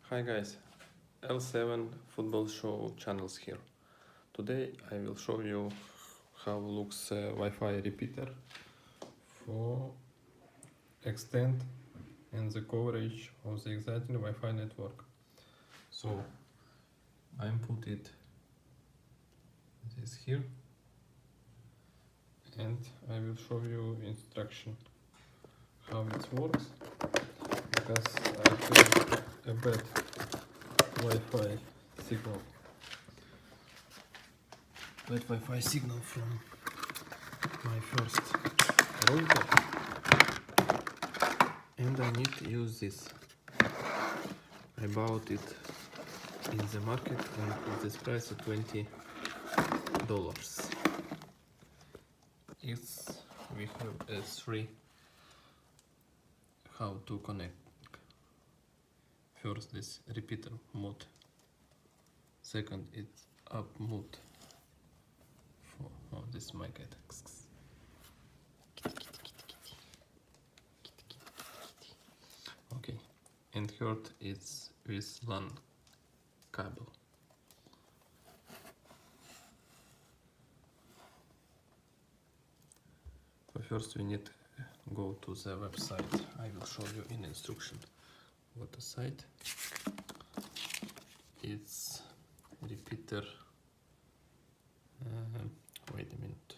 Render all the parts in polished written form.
Hi guys, L7 Football Show channels here. Today I will show you how looks Wi-Fi repeater for extend and the coverage of the existing Wi-Fi network. So I put it this here and I will show you instruction how it works, because I have a bad Wi-Fi signal. Bad Wi-Fi signal from my first router, and I need to use this. I bought it in the market and this price is $20. We have a three how to connect. First, this repeater mode. Second, it's up mode. Oh, this is my cat. Okay, and third, it's with LAN cable. So first we need to go to the website. I will show you in instruction what the site. It's repeater. Wait a minute.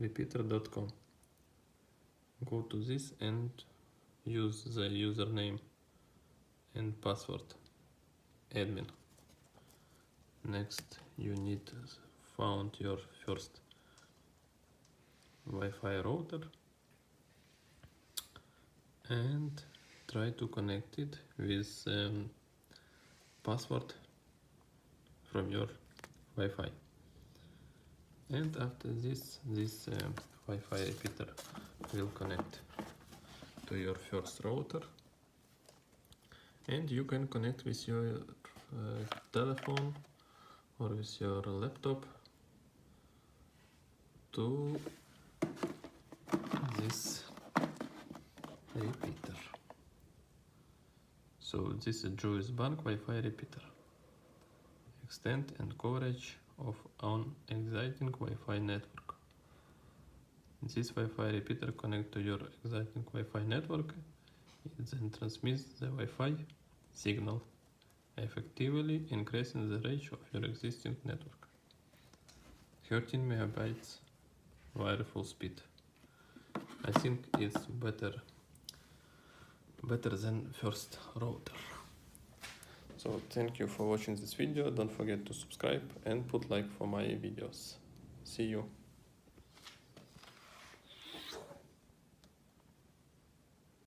Repeater.com. Go to this and use the username and password admin. Next you need to found your first Wi-Fi router and try to connect it with password from your Wi-Fi. And after this Wi-Fi repeater will connect to your first router, and you can connect with your telephone or with your laptop to this repeater. So this is Juice Bank Wi-Fi repeater. Extend and coverage of an existing Wi-Fi network. This Wi-Fi repeater connects to your existing Wi-Fi network. It then transmits the Wi-Fi signal, effectively increasing the range of your existing network. 13 megabytes wireful speed. I think it's better than first router. So thank you for watching this video. Don't forget to subscribe and put like for my videos. See you.